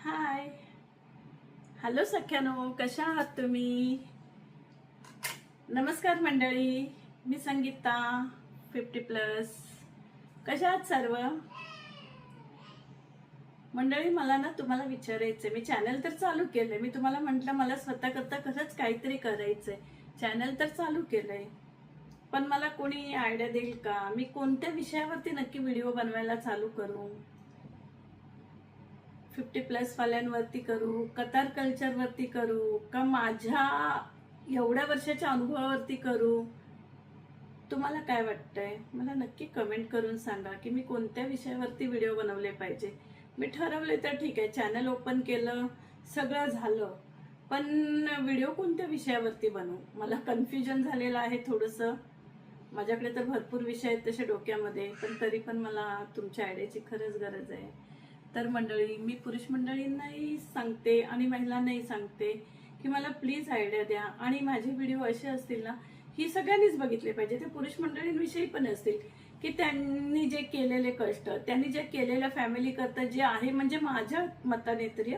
हाय, hello सख्यानो, कशा आहात तुम्ही? नमस्कार मंडळी, मी संगीता 50+. कशा आहात सर्व मंडळी? मला ना तुम्हाला विचारायचंय, मी चॅनल तर चालू केलंय. मी तुम्हाला म्हटलं मला स्वतः करता खरंच काहीतरी करायचंय. चॅनल तर चालू केलंय, पण मला कोणी आयडिया देईल का? मी कोणत्या विषयावरती नक्की व्हिडिओ बनवायला चालू करू? 50+ वाल्यांवरती करू, कतार कल्चर वरती करू, का माझ्या एवढ्या वर्षाच्या अनुभवावरती करू? तुम्हाला काय वाटतंय? मला नक्की कमेंट करून सांगा की मी कोणत्या विषयावरती व्हिडिओ बनवले पाहिजे. मी ठरवले तर ठीक आहे, चॅनल ओपन केलं, सगळं झालं, पण व्हिडिओ कोणत्या विषयावरती बनवू? मला कन्फ्युजन झालेलं आहे थोडंसं. माझ्याकडे तर भरपूर विषय आहेत तसे डोक्यामध्ये, पण तरी पण मला तुमच्या आयडियाची खरंच गरज आहे. तर मंडळी, मी पुरुष मंडळींनाही सांगते आणि महिलांनाही सांगते की मला प्लीज आयडिया द्या. आणि माझे व्हिडिओ असे असतील ना, ही सगळ्यांनीच बघितले पाहिजे. ते पुरुष मंडळींविषयी पण असतील की त्यांनी जे केलेले कष्ट, त्यांनी जे केलेल्या फॅमिली करता जे आहे, म्हणजे माझ्या मताने तरी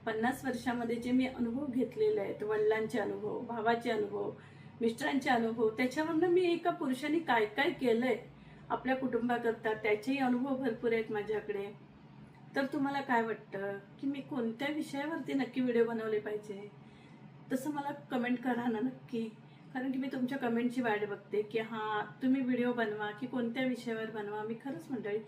50 वर्षामध्ये जे मी अनुभव घेतलेले आहेत, वडिलांचे अनुभव, भावाचे अनुभव, मिस्टरांचे अनुभव, त्याच्यावरनं मी एका पुरुषाने काय काय केलंय आपल्या कुटुंबाकरता, त्याचेही अनुभव भरपूर आहेत माझ्याकडे. तर तुम्हाला काय वाटतं की मी कोणत्या विषयावरती नक्की व्हिडिओ बनवले पाहिजे? तसं मला कमेंट करा ना नक्की, कारण की मी तुमच्या कमेंटची वाट बघते की हां, तुम्ही व्हिडिओ बनवा की कोणत्या विषयावर बनवा. मी खरंच मंडळी,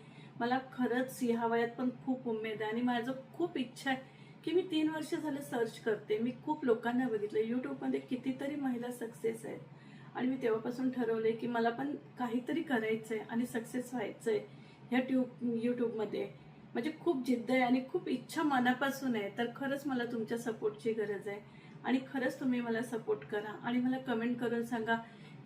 मला खरंच ह्या वयात पण खूप उमेद आहे आणि माझं खूप इच्छा आहे की मी 3 वर्ष झालं सर्च करते. मी खूप लोकांना बघितलं, यूट्यूबमध्ये कितीतरी महिला सक्सेस आहेत आणि मी तेव्हापासून ठरवले की मला पण काहीतरी करायचंय आणि सक्सेस व्हायचंय ह्या यूट्यूबमध्ये. म्हणजे खूप जिद्द आहे आणि खूप इच्छा मनापासून आहे. तर खरंच मला तुमच्या सपोर्टची गरज आहे आणि खरंच तुम्ही मला सपोर्ट करा आणि मला कमेंट करून सांगा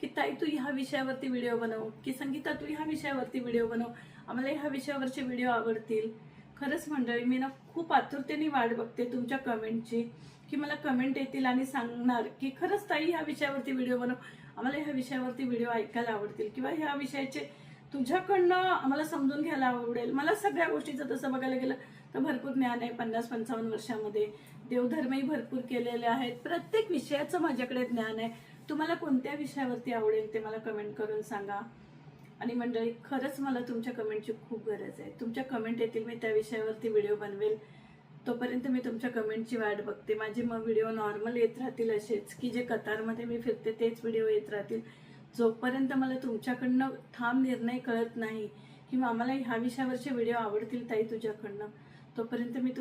की ताई तू ह्या विषयावरती व्हिडिओ बनव, की संगीता तू ह्या विषयावरती व्हिडिओ बनव. आम्हाला ह्या विषयावरचे व्हिडिओ आवडतील. खरंच मंडळी, मी ना खूप आतुरतेने वाट बघते तुमच्या कमेंटची, की मला कमेंट येतील आणि सांगणार की खरंच ताई ह्या विषयावरती व्हिडिओ बनव, आम्हाला ह्या विषयावरती व्हिडिओ ऐकायला आवडतील, किंवा ह्या विषयाचे तुझ्याकडनं आम्हाला समजून घ्यायला आवडेल. मला सगळ्या गोष्टीचं तसं बघायला गेलं तर भरपूर ज्ञान आहे. 50-55 वर्षामध्ये देवधर्मही भरपूर केलेले आहेत. प्रत्येक विषयाचं माझ्याकडे ज्ञान आहे. तुम्हाला कोणत्या विषयावरती आवडेल ते मला कमेंट करून सांगा. आणि मंडळी, खरंच मला तुमच्या कमेंटची खूप गरज आहे. तुमच्या कमेंट येतील, मी त्या विषयावरती व्हिडिओ बनवेल. तोपर्यंत मी तुमच्या कमेंटची वाट बघते. माझे मग व्हिडिओ नॉर्मल येत राहतील असेच, की जे कतारमध्ये मी फिरते तेच व्हिडिओ येत राहतील, जोपर्यंत मला तुमच्याकडनं ठाम निर्णय कळत नाही की आम्हाला ह्या विषयावरचे व्हिडिओ आवडतील ताई तुझ्याकडनं, तोपर्यंत मी